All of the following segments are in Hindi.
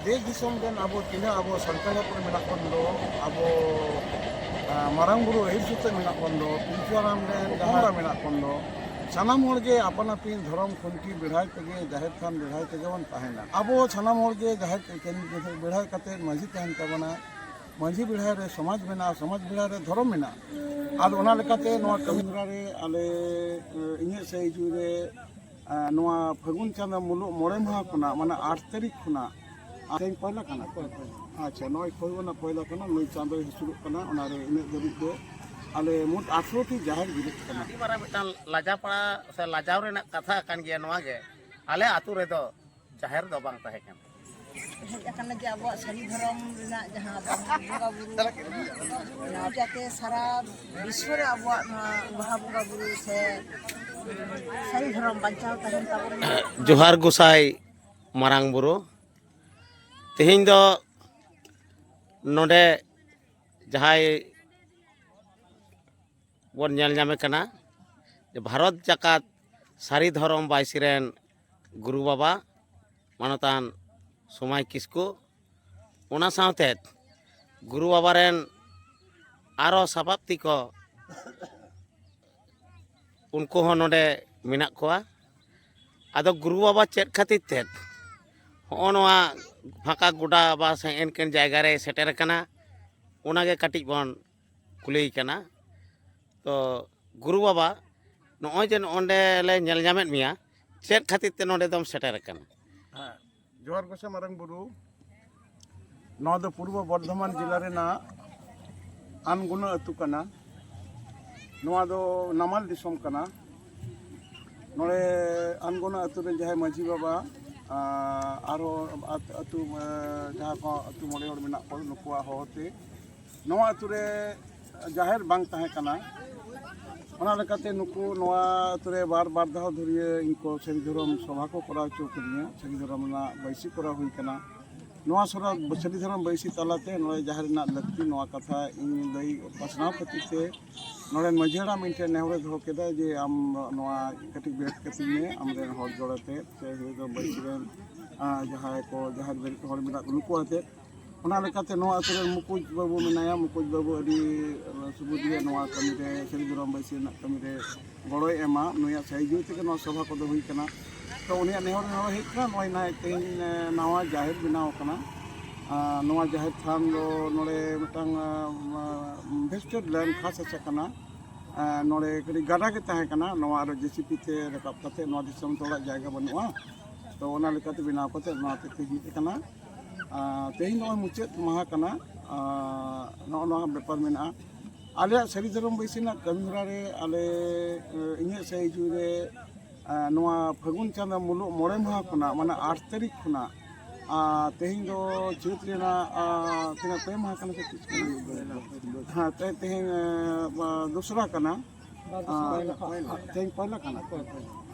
देश दिसोम देन अब तीना अब सानताल हपन मेना कोन दो अब मारांग बुरु हिर सुते मेना कोन दो पिलचुआराम देन जहां मेना कोन दो सानाम होड़गे अपन अपिन धर्म खुंटी बिढ़ाई तेगे जाहिर थान बिढ़ाई तेगे बन ताहेना अब सानाम होड़गे जाहिर बिढ़ाई कते माझी तहन तबना माझी बिढ़ाई रे समाज मेना समाज बिढ़ाई रे धर्म मेना आद ओना लेकाते नोआ कमिरा रे आले इnye से जुरे नोआ फागुन चांदा मुलुग मोड़े माह खुना माने 8 तारीख खुना तेन पहला कना अच्छा नय खोयना पहला कना नय चांदो हिसुरुक कना ओना रे इने दबित दो आले मुट 18 टी जाहिर बिरित कना मारा मिटान लाजापड़ा से लाजाव रेना कथा कान गया नोआ गे आले आतु रे दो जाहिर दो बांग ताहे कान हेज अकन लगे अब सरी धर्म रेना जहां बंगा बुरु जाते सारा विश्व रे अब बहा बंगा बुरु से सरी धर्म बचाव तहन तबन जोहार गोसाई मारांग बुरु तेहिं दो नोडे जहाय बन नेल नामे कना भारत जाकात सारी धर्म बाइसिरेन गुरु बाबा मानतान सोमाय किस्कु ओना सावते गुरु बाबा रेन आरो सभापति को उनको हो नोडे मिना कोआ आदो गुरु बाबा चेत खातिर ते होनवा फाका गुडा बा से एनकेन जायगा रे सेटर कना ओनागे काटिज बन कुलई कना तो गुरु बाबा नॉय जे ओंडे ले नेल जामेत मिया चेत खातिर ते नोडे दम सेटर कना हां जोहार गोसा मारांग बुरु नोआ दो पूर्व बर्धमान जिला रे ना अनगुना अतु कना नोआ दो नमाल दिसोम कना नोरे अनगुना अतु रे जहाय माझी बाबा आरो अतु जहां को अतु मोड़े और मेना को नुकुआ होते नोआ अतु रे जाहिर बांग ताहे कना ओना लेकाते नुकु नोआ अतु रे बार बार दाव धरिए इनको सरी धर्म सभा को करा चो करिया सरी धर्म ना बैसी करा हुई कना नोआ सरा सरी धर्म बैसी तालाते नोए जाहिर ना लक्ति नोआ कथा इन लई पसना पतिते नोरे मजेड़ा मिनटे नेहरे धो केदा जे आम नोआ कटि बेट कति में आमरे हर जोड़ते से जो बैसिरेन जहाय को जहार बेट हर मिला नुकु आते ओना लेकाते नोआ अतुरे मुकुज बाबू मेनाया मुकुज बाबू अडी सुबुदिया नोआ कमी रे सरी धर्म बैसी ना कमी रे गड़ोय एमा नुया सहिजु तेगे नोआ सभा को दो हुई कना तो उनिया नेहर नेहर हेक कना नोय ना तेन नवा जाहिर बनाव कना नोआ जाहिर थान दो नोरे मिटांग वेस्टेड लैंड खास अच्छा कना नोरे कड़ी गाडा के ताहे कना नोआ रो जेसीपी ते रकाब कते नोआ दिसम तोड़ा जायगा बनुआ तो ओना लेकाते बनाव कते नोआ ते हिट कना तेहिं नोआ मुचेत माहा कना नोआ बेपार मेना आले सरी धर्म बैसिना कमिरा रे आले इnye सही जुरे नोआ फागुन चांदा मुलुग मोड़े माह खुना माने 8 तारीख खुना तेहिं दो चैत रेना तिना पे माह कना से हां तेहिं दूसरा कना तेहिं पहला कना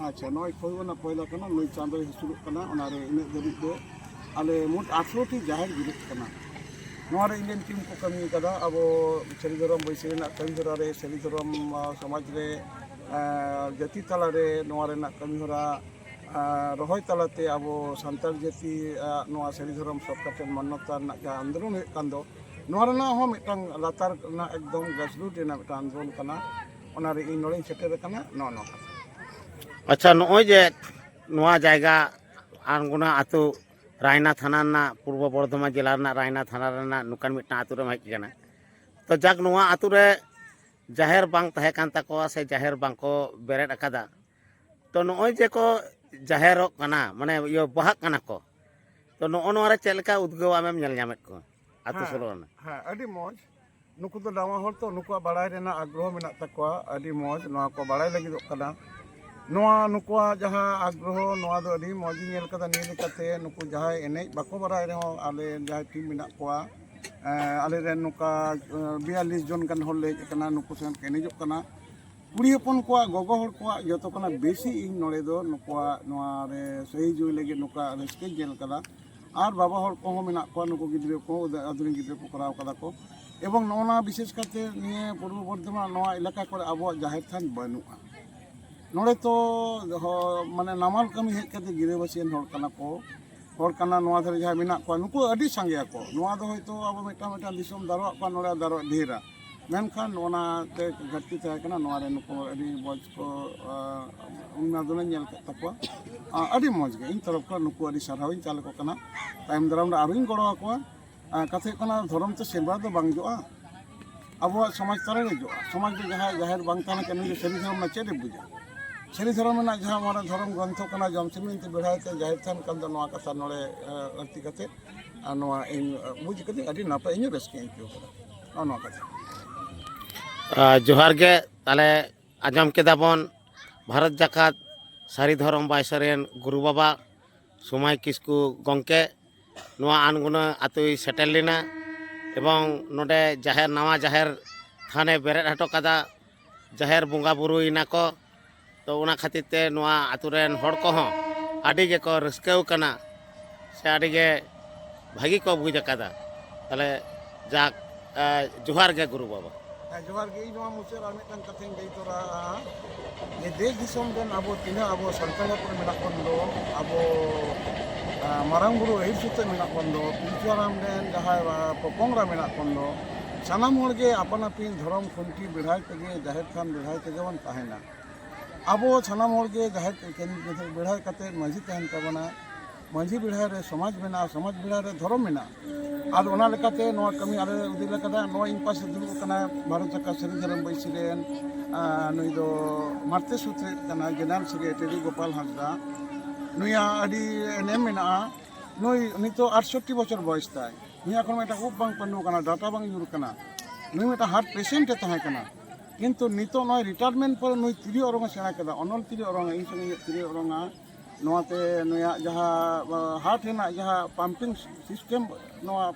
अच्छा नोय खोयना पहला कना नोय चांदो हिसुरुक कना ओना रे इने दबित दो आले मुट 18 टी जाहिर बिरित कना नोआ रे इंडियन टीम को कमी कदा अब सरी धर्म बैसी रेना कमी धरा रे सरी धर्म समाज रे जाति तला रे नोआ रेना कमी हरा रहोय तलाते अब सानताल जाति नोआ सरी धर्म सरकार मान्यता ना जा आंदोलन हे कान दो नोआ रेना हो मिटांग लातार ना एकदम गसरूट रेना मिटा आंदोलन कना ओना रे इन नोड़े सेटर कना नो अच्छा नॉय जे नोआ जायगा अनगुना आतु रायना थाना ना पूर्व बर्धमान जिला ना रायना थाना ना नुकान मिटा आतु रे हेज कना तो जाक नोआ आतु रे जाहिर बांग ताहे कान ताकोआ से जाहिर बांग को बेरेट अकादा तो नॉय जे को जाहिर कना माने यो बहाक कना को तो नोआ रे चेलका उद्गव आमेम नेल नामेत को आतु सोलोना हां अडी मौज नुकु तो दावा हर तो नुकु बाड़ाय रेना आग्रह मेना तकोआ अडी मौज नोआ को बाड़ाय लगी कना नोआ नुकुआ जहां आग्रह नोआ दो अडी मौज नेल कदा ने लेकाते नुकु जहां एने बाको बाड़ाय रे आले जहां टीम मेना कोआ आले रे नुका 42 जन गन हर ले कना नुकु सेन केने जो कना कुड़ी हपन कोआ गोगो हर कोआ जतो कना बेसी इन नोड़े दो नुकुआ नोआ रे सही जुई लगे नुका रेस्के जेल कदा आर बाबा हर को मेना कोआ नुकु गिद्रे को आधुनिक गिद्रे को कराव कदा को एवं नोना विशेष करते निये पूर्व बर्धमान नोआ इलाका को अब जाहिर थान बनुआ नोड़े तो माने नामाल कमी हेज कते गिरे बसियन हर कना को hor kana noa dhare jaha menak kowa nuku adi sange ako noa do hoyto abo mitang disom daroak kowa nore daroak dhera menkhan ona te gharti tahe kana noa re nuku adi moj ko unna dole nyel takwa adi moj ge in taraf kᱷᱚᱱ nuku adi sarhaw in chal ko kana tayom daram ra aruin goro akwa kathe kana dhorom te serba do bang joa abo samaj tare re joa samaj de jaha jahar bang tana kana je seri dhorom na chede buja seri dhorom na jaha mara dhorom granth kana jamsimin te bedhai te jahar than kan do noa katha nore arti kathe noa in buj kathe adi napa in raske in kyo kana noa katha जोहार के ताले आजम के दाबन भारत जाकात सारी धरम बायसरेन गुरु बाबा सुमाय किस्कु गंके नोआ आनगुना आतुई सेटेल लेना एवं नोडे जाहेर नवा जाहेर थाने बेरेट हटो कदा जाहेर बुंगा बुरु इना को तो उना खातिर ते नोआ आतुरेन हड़ को हों आडी गे को रस्केउ कना से आडी गे भागी को बुझ कदा ताले जाक जोहार के गुरु बाबा जोहार गे इन मुचाद are मिदटां कथाᱧ लay tora je desh disom den abo tina abo santal hopon menak kon do abo marang buru ehir sute menak kon do pilchuaram den jahai popongra menak kon do sanam hor ge apan apin dhorom khunti bedhai tege jaher than bedhai tege bon tahena abo sanam hor ge jaher bedhai kate manjhi tahen tabana manjhi bedhai re samaj bedhai re dhorom mena আর ওনা লেকাতে নোয়া কামি আরে উদি লেকাদা নোয়া ইন পাশে দুরু কানা ভারত জাকা সেরি ধরম বৈসিরেন নুই দো মারতে সুত্রে কানা জেনারেল সেক্রেটারি গোপাল হাঁসদা নুইয়া আডি নেম মেনা নুই নিতো 68 বছর বয়স তাই নুই এখন এটা খুব বাং পান্নু কানা ডাটা বাং ইউর কানা নুই এটা হার্ট পেশেন্টে তাহে কানা কিন্তু নিতো নয় রিটায়ারমেন্ট পরে নুই তিরি অরঙ্গ সেনা কেদা অনল তিরি অরঙ্গ এই সঙ্গে তিরি অরঙ্গা नोते नुया जहाँ हार्ट है ना जहाँ पंपिंग सिस्टम नोआ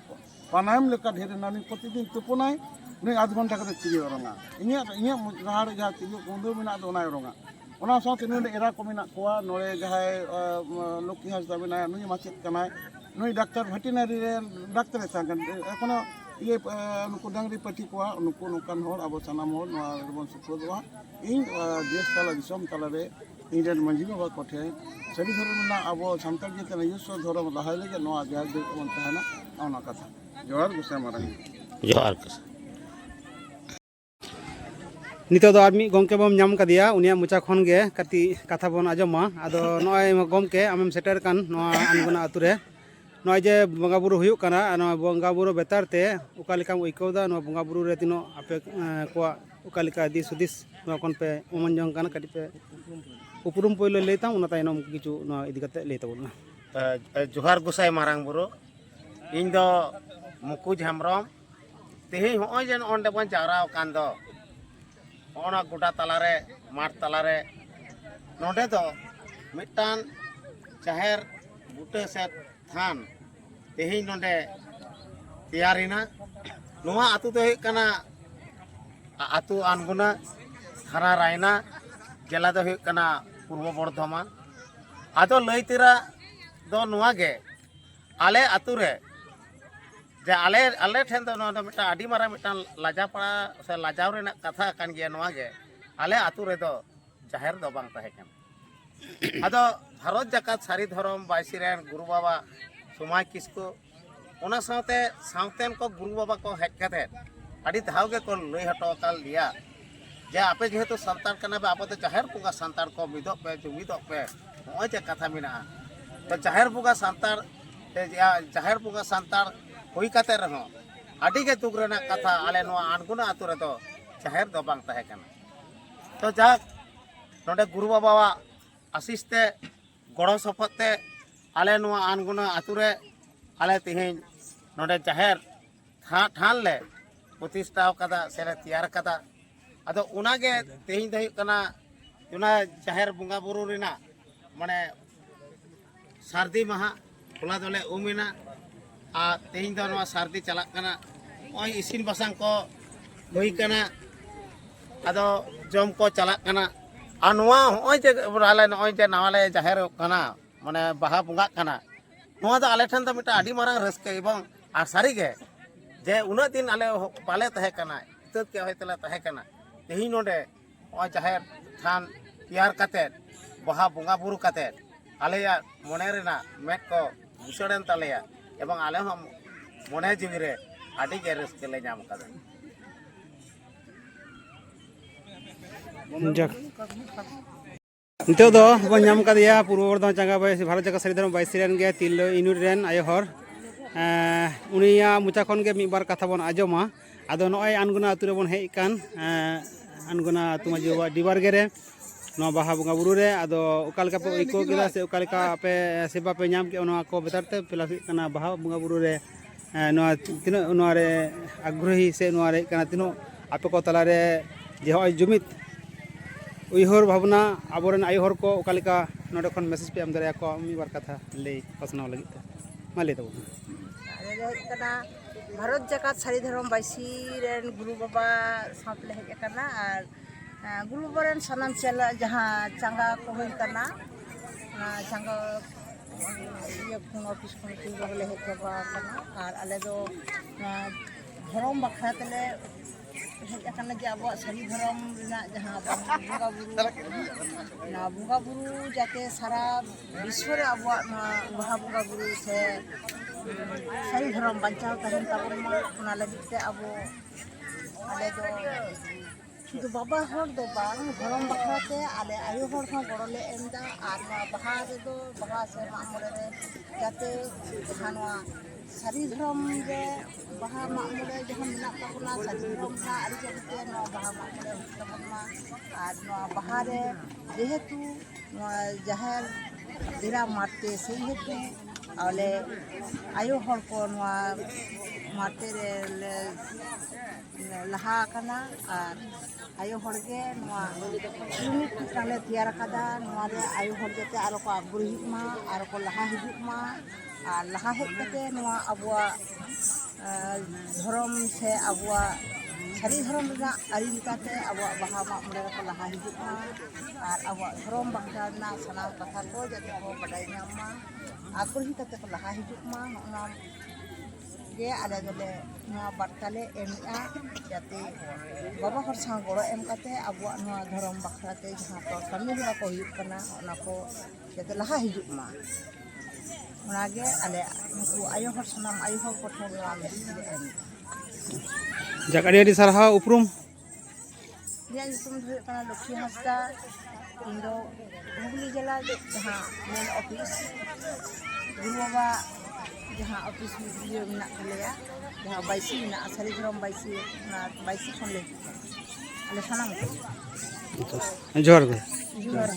प्राणायाम लेका ढेर नानी प्रतिदिन तुपनाय नुई आध घंटा कते तिरी ओरंगा इन्या इन्या जहाँ जहाँ तिरी कुंदु मेना दो नाय ओरंगा ओना साथे नुई एरा को मेना कोआ नोरे जहाँ लोकी हासदा मेना नुई माचेत कनाय नुई डाक्टर वेटरिनरी रे डाक्टर थागन एखोनो ये नुकु डांगरी पटी कोआ नुकु नुकान होर आबो सानाम होर नोआ रेबन सुप्रदवा इन देश ताला दिसम ताला रे इंडियन मंजी बाबा कोठे सभी धर्म ना अब सानताल जेते युस धर्म लहाय लगे नोआ जहार दे कोन ताहना ओना कथा जोहार गुसा मारंग जोहार नितो दो आदमी गमके बम नाम कदिया उनिया मुचा खन गे कति कथा बन आजमा आदो नय गमके आमेम सेटर कान नोआ आनगुना आतुरे नय जे बंगा बुरु हुयुक काना नोआ बंगा बुरु बेतार ते उका लेकाम उइकौदा नोआ बंगा बुरु रे तिनो आपे कोआ उका लेका दिस सुदिस नोआ कोन पे उमन जंग काना कति पे उपरुम पहले लेता उना तायनम किछु नोआ इदि कते ले ताबोना जोहार गुसाई मारांग बुरु इन दो मुकुज हेमरम तेहि होय जेन ओंडे बन जाराव कान दो ओना गोटा तालारे माठ तालारे नोंडे दो मिटान जाहेर बुटे से थान तेहि नोंडे तैयारिना नोआ आतु दो हुई कना आतु आनगुना थाना रायना जिला दो हुई कना पूर्व बर्धमान आदो लैतिरा दो नोआ गे आले आतु रे जे आले आले ठेन दो नोआ मिटा आडी मारा मिटा लाजापड़ा से लाजाव रेना कथा कान गे नोआ गे आले आतु रे दो जाहेर दो बांग ताहे कान आदो भारत जाकात सारी धरम बायसिरेन गुरु बाबा सुमाय किस्कु ओना साथे सावतेन को गुरु बाबा को हेज कते आडी धाव गे को लई हटो काल लिया जे आपे जेहेतु संतार कना बे आपे जाहेर बुगा संतार को मिदो पे जुमिदो पे होय जे कथा मिना तो जाहेर बुगा संतार जाहेर बुगा संतार हुई कते रहो आडी गे तुग रेना कथा आले नोआ आनगुना आतु रे दो जाहेर दो बांग ताहे काना तो जा नोडे गुरु बाबा आशीष ते गड़ो सपते आले नोआ आनगुना आतु रे आले तिहिन नोडे जाहेर ठान ले प्रतिष्ठा कदा सेरे तैयार कदा आदो उनागे तेहिन दो कना उना जाहेर बुंगा बुरु रिना माने सारदी महा होला दोले उमिना आ तेहिन दो नोआ सारदी चला कना ओय इसिन बसांग को होई कना आदो जम को चला कना आ नोआ होय जे राले नोय जे नावाले जाहेर कना माने बाहा बुंगा कना नोआ दो आले ठन द मिटा आडी मारांग रस्के एवं आ सारी गे जे उना दिन आले पाले तहे कना इतत के होयतला तहे कना तेहि नोडे ओ जाहेर थान तैयार कते बाहा बुंगा बुरु कते आलेया मने रेना मेट को ᱵᱩᱥᱟᱹᱲᱮᱱ ᱛᱟᱞᱮᱭᱟ ᱮᱵᱚᱝ ᱟᱞᱮ ᱦᱚᱸ ᱢᱚᱱᱮ ᱡᱤᱣᱤ ᱨᱮ ᱟᱹᱰᱤ ᱜᱮ ᱨᱟᱹᱥᱠᱟᱹ ᱞᱮ ᱧᱟᱢ ᱟᱠᱟᱫᱟ ᱡᱟᱠ ᱱᱤᱛᱚᱜ ᱫᱚ ᱵᱚᱱ ᱧᱟᱢ ᱠᱟᱫᱮᱭᱟ ᱯᱩᱨᱵᱚ ᱵᱚᱨᱫᱷᱚᱢᱟᱱ ᱪᱟᱸᱜᱟ ᱵᱷᱟᱨᱚᱛ ᱡᱟᱠᱟᱛ ᱥᱟᱹᱨᱤ ᱫᱷᱚᱨᱚᱢ ᱵᱟᱭᱥᱤ ᱨᱮᱱ ᱜᱮ ᱛᱤᱨᱞᱟᱹ ᱤᱭᱩᱱᱤᱴ ᱨᱮᱱ ᱟᱭᱳ ᱦᱚᱲ ᱩᱱᱤᱭᱟᱜ ᱢᱚᱪᱟ ᱠᱷᱚᱱ ᱜᱮ ᱢᱤᱫ ᱵᱟᱨ ᱠᱟᱛᱷᱟ ᱵᱚᱱ ᱟᱸᱡᱚᱢᱟ ᱟᱫᱚ ᱱᱚᱜᱼᱚᱭ ᱟᱱᱜᱩᱱᱟ ᱟᱹᱛᱩ ᱨᱮᱵᱚᱱ ᱦᱮᱡ ᱟᱠᱟᱱ ᱟᱱᱜᱩᱱᱟ ᱟᱹᱛᱩ ᱢᱟᱹᱡᱷᱤ ᱵᱟᱵᱟ ᱰᱤᱵᱟᱨᱜᱮ ᱨᱮ ᱱᱚᱣᱟ ᱵᱟᱦᱟ ᱵᱚᱸᱜᱟ ᱵᱩᱨᱩ ᱨᱮ ᱟᱫᱚ ᱚᱠᱟ ᱞᱮᱠᱟ ᱯᱮ ᱟᱹᱭᱠᱟᱹᱣ ᱠᱮᱫᱟ ᱥᱮ ᱚᱠᱟ ᱞᱮᱠᱟ ᱟᱯᱮ ᱥᱮᱵᱟ ᱯᱮ ᱧᱟᱢ ᱠᱮᱫᱟ ᱱᱚᱣᱟ ᱠᱚ ᱵᱮᱛᱟᱨ ᱛᱮ ᱯᱞᱟᱥ ᱦᱩᱭᱩᱜ ᱠᱟᱱᱟ ᱵᱟᱦᱟ ᱵᱚᱸᱜᱟ ᱵᱩᱨᱩ ᱨᱮ ᱱᱚᱣᱟ ᱛᱤᱱᱟᱹᱜ ᱱᱚᱣᱟ ᱨᱮ ᱟᱜᱽᱨᱚᱦᱤ ᱥᱮ ᱱᱚᱣᱟ ᱨᱮ ᱠᱟᱱᱟ ᱛᱤᱱᱟᱹᱜ ᱟᱯᱮ ᱠᱚ ᱛᱟᱞᱟᱨᱮ ᱡᱮ ᱦᱚᱸᱜᱼᱚᱭ ᱡᱩᱢᱤᱫ ᱩᱭᱦᱟᱹᱨ ᱵᱷᱟᱵᱽᱱᱟ ᱟᱵᱚᱨᱮᱱ ᱟᱭᱳ ᱦᱚᱲ ᱠᱚ ᱚᱠᱟ ᱞᱮᱠᱟ ᱱᱚᱰᱮ ᱠᱷᱚᱱ ᱢᱮᱥᱮᱡᱽ ᱯᱮ ᱮᱢ ᱫᱟᱲᱮᱭᱟᱠᱚᱣᱟ ᱢᱤᱫ ᱵᱟᱨ ᱠᱟᱛᱷᱟ ᱞᱟᱹᱭ ᱯᱟᱥᱱᱟᱣ ᱞᱟᱹᱜᱤᱫ ᱛᱮ ᱢᱟ ᱞᱟᱹᱭ ᱛᱟᱵᱚᱱ ᱟᱞᱮ ᱫᱚ ᱦᱩᱭᱩᱜ ᱠᱟᱱᱟ ᱵᱷᱟᱨᱚᱛ ᱡᱟᱠᱟᱛ ᱥᱟᱹᱨᱤ ᱫᱷᱚᱨᱚᱢ ᱵᱟᱭᱥᱤ ᱨᱮᱱ ᱜᱩᱨᱩ ᱵᱟᱵᱟ ᱥᱟᱶᱛᱮᱞᱮ ᱦᱮᱡ ᱟᱠᱟᱱᱟ ᱟᱨ ᱜᱩᱨᱩ ᱵᱟᱵᱟ ᱨᱮᱱ ᱥᱟᱱᱟᱢ ᱪᱮᱞᱟ ᱡᱟᱦᱟᱸ ᱪᱟᱸᱜᱟ ᱠᱚ ᱦᱩᱭ ᱟᱠᱟᱱᱟ ᱚᱱᱟ ᱪᱟᱸᱜᱟ ᱤᱭᱟᱹ ᱠᱷᱚᱱ ᱚᱯᱷᱤᱥ ᱠᱷᱚᱱ ᱞᱮ ᱦᱮᱡ ᱪᱟᱵᱟ ᱟᱠᱟᱱᱟ ᱟᱨ ᱟᱞᱮ ᱫᱚ ᱫᱷᱚᱨᱚᱢ ᱵᱟᱠᱷᱨᱟ ᱛᱮᱞᱮ ᱦᱮᱡ ᱟᱠᱟᱱᱟ ᱡᱮ ᱟᱵᱚᱣᱟᱜ ᱥᱟᱹᱨᱤ ᱫᱷᱚᱨᱚᱢ ᱨᱮᱱᱟᱜ ᱡᱟᱦᱟᱸ ᱵᱚᱸᱜᱟ ᱵᱩᱨᱩ ᱚᱱᱟ ᱵᱚᱸᱜᱟ ᱵᱩᱨᱩ ᱡᱟᱛᱮ ᱥᱟᱨᱟ ᱵᱤᱥᱥᱚ ᱨᱮ ᱟᱵᱚᱣᱟᱜ ᱱᱚᱣᱟ ᱵᱟᱦᱟ ᱵᱚᱸᱜᱟ ᱵᱩᱨᱩ ᱥᱮ ᱥᱟᱹᱨᱤ ᱫᱷᱚᱨᱚᱢ ᱵᱟᱧᱪᱟᱣ ᱛᱟᱦᱮᱱ ᱛᱟᱵᱚᱱ ᱢᱟ ᱚᱱᱟ ᱞᱟᱹᱜᱤᱫ ᱛᱮ ᱟᱞᱮ ᱫᱚ শুধু ᱵᱟᱵᱟ ᱦᱚᱲ ᱫᱚ ᱵᱟᱝ ᱫᱷᱚᱨᱚᱢ ᱵᱟᱠᱷᱨᱟᱛᱮ ᱟᱞᱮ ᱟᱭᱳ ᱦᱚᱲ ᱦᱚᱸ ᱜᱚᱲᱚᱞᱮ ᱮᱢᱫᱟ ᱟᱨ ᱱᱚᱣᱟ ᱵᱟᱦᱟ ᱨᱮᱫᱚ ᱵᱟᱦᱟ ᱥᱮ ᱢᱟᱜ ᱢᱚᱬᱮ ᱨᱮ ᱡᱟᱛᱮ ᱡᱟᱦᱟᱸ ᱱᱚᱣᱟ ᱥᱟᱹᱨᱤ ᱫᱷᱚᱨᱚᱢ ᱨᱮ ᱵᱟᱦᱟ ᱢᱟᱜ ᱢᱚᱬᱮ ᱡᱟᱦᱟᱸ ᱢᱮᱱᱟᱜ ᱛᱟᱵᱚᱱᱟ ᱥᱟᱹᱨᱤ ᱫᱷᱚᱨᱚᱢ ᱨᱮᱱᱟᱜ ᱟᱹᱨᱤᱪᱟᱹᱞᱤᱛᱮ ᱱᱚᱣᱟ ᱵᱟᱦᱟ ᱢᱟᱜ ᱢᱚᱬᱮ ᱦᱩᱭᱩᱜ ᱛᱟᱵᱚᱱ ᱢᱟ ᱟᱨ ᱱᱚᱣᱟ ᱵᱟᱦᱟᱨᱮ ᱡᱮᱦᱮᱛᱩ ᱱᱚᱣᱟ ᱡᱟᱦᱮᱨ ᱰᱮᱨᱟ ᱢᱟᱨᱛᱮ ᱥᱮᱭ ᱦᱮᱛᱩ ᱟᱞᱮ ᱟᱭᱳ ᱦᱚᱲ ᱠᱚ ᱱᱚᱣᱟ ᱢᱟᱨᱛᱮ ᱨᱮᱞᱮ ᱞᱟᱦᱟ ᱟᱠᱟᱱᱟ ᱟᱨ ᱟᱭᱳ ᱦᱚᱲᱜᱮ ᱱᱚᱣᱟ ᱤᱭᱩᱱᱤᱴ ᱢᱤᱫᱴᱟᱝ ᱞᱮ ᱛᱮᱭᱟᱨ ᱟᱠᱟᱫᱟ ᱱᱚᱣᱟ ᱨᱮ ᱟᱭᱳ ᱦᱚᱲ ᱡᱟᱛᱮ ᱟᱨᱚ ᱠᱚ ᱟᱜᱽᱨᱚᱦᱤᱜ ᱢᱟ ᱟᱨᱚ ᱠᱚ ᱞᱟᱦᱟ ᱦᱤᱡᱩᱜ ᱢᱟ ᱟᱨ ᱞᱟᱦᱟ ᱦᱮᱡ ᱠᱟᱛᱮ ᱱᱚᱣᱟ ᱟᱵᱚᱣᱟᱜ ᱫᱷᱚᱨᱚᱢ ᱥᱮ ᱟᱵᱚᱣᱟᱜ ᱥᱟᱹᱨᱤ ᱫᱷᱚᱨᱚᱢ ᱨᱮᱱᱟᱜ ᱟᱹᱨᱤ ᱞᱮᱠᱟᱛᱮ ᱟᱵᱚᱣᱟᱜ ᱵᱟᱦᱟ ᱢᱟᱜ ᱢᱚᱬᱮ ᱨᱮᱠᱚ ᱞᱟᱦᱟ ᱦᱤᱡᱩᱜ ᱢᱟ ᱟᱨ ᱟᱵᱚᱣᱟᱜ ᱫᱷᱚᱨᱚᱢ ᱵᱟᱠᱷᱨᱟ ᱨᱮᱱᱟᱜ ᱥᱟᱱᱟᱢ ᱠᱟᱛᱷᱟ ᱠᱚ ᱡᱟᱛᱮ ᱠᱚ ᱵᱟᱰᱟᱭ ᱧᱟᱢ ᱢᱟ ᱟᱜᱽᱨᱚᱦᱤ ᱠᱟᱛᱮ ᱠᱚ ᱞᱟᱦᱟ ᱦᱤᱡᱩᱜ ᱢᱟ ᱱᱚᱜᱼᱱᱟ ᱜᱮ ᱟᱞᱮ ᱫᱚᱞᱮ ᱱᱚᱣᱟ ᱵᱟᱨᱛᱟ ᱞᱮ ᱮᱢᱮᱜᱼᱟ ᱡᱟᱛᱮ ᱵᱟᱵᱟ ᱦᱚᱲ ᱥᱟᱶ ᱜᱚᱲᱚ ᱮᱢ ᱠᱟᱛᱮ ᱟᱵᱚᱣᱟᱜ ᱱᱚᱣᱟ ᱫᱷᱚᱨᱚᱢ ᱵᱟᱠᱷᱨᱟᱛᱮ ᱡᱟᱦᱟᱸ ᱠᱚ ᱠᱟᱹᱢᱤ ᱦᱚᱨᱟ ᱠᱚ ᱦᱩᱭᱩᱜ ᱠᱟᱱᱟ ᱚᱱᱟ ᱠᱚ ᱡᱟᱛᱮ ᱞᱟᱦᱟ ᱦᱤᱡᱩᱜ ᱢᱟ ᱚᱱᱟᱜᱮ ᱟᱞᱮ ᱱᱩᱠᱩ ᱟᱭᱳ ᱦᱚᱲ ᱥᱟᱱᱟᱢ ᱟᱭᱳ ᱦᱚᱲ ᱠᱚᱴᱷᱮᱱ ᱱᱚᱣᱟ ᱢᱮᱥᱮᱡ ᱞᱮ ᱮᱢᱮᱜᱼᱟ ᱡᱟᱠ ᱟᱹᱰᱤ ᱟᱹᱰᱤ ᱥᱟᱨᱦᱟᱣ ᱩᱯᱨᱩᱢ ᱤᱧᱟᱹᱜ ᱧᱩᱛᱩᱢ ᱫᱚ ᱦᱩᱭᱩᱜ ᱠᱟᱱᱟ ᱞᱚᱠᱠᱷᱤ ᱦᱟᱸᱥᱫᱟ ᱤᱧ ᱫᱚ ᱦᱩᱜᱽᱞᱤ ᱡᱮᱞᱟ ᱡᱟᱦᱟᱸ ᱢᱮᱱ ᱚᱯᱷᱤᱥ ᱜᱩᱨᱩ ᱵᱟᱵᱟ ᱡᱟᱦᱟᱸ ᱚᱯᱷᱤᱥ ᱤᱭᱟᱹ ᱢᱮᱱᱟᱜ ᱛᱟᱞᱮᱭᱟ ᱡᱟᱦᱟᱸ ᱵᱟᱭᱥᱤ ᱢᱮᱱᱟᱜᱼᱟ ᱥᱟᱹᱨᱤ ᱫᱷᱚᱨᱚᱢ ᱵᱟᱭᱥᱤ ᱚᱱᱟ ᱵᱟᱭᱥᱤ ᱠᱷᱚᱱᱞᱮ ᱦᱤᱡᱩᱜ ᱠᱟᱱᱟ ᱟᱞᱮ ᱥᱟᱱᱟᱢ ᱠᱚ ᱡᱚᱦᱟᱨ ᱜᱮ ᱡᱚᱦᱟᱨ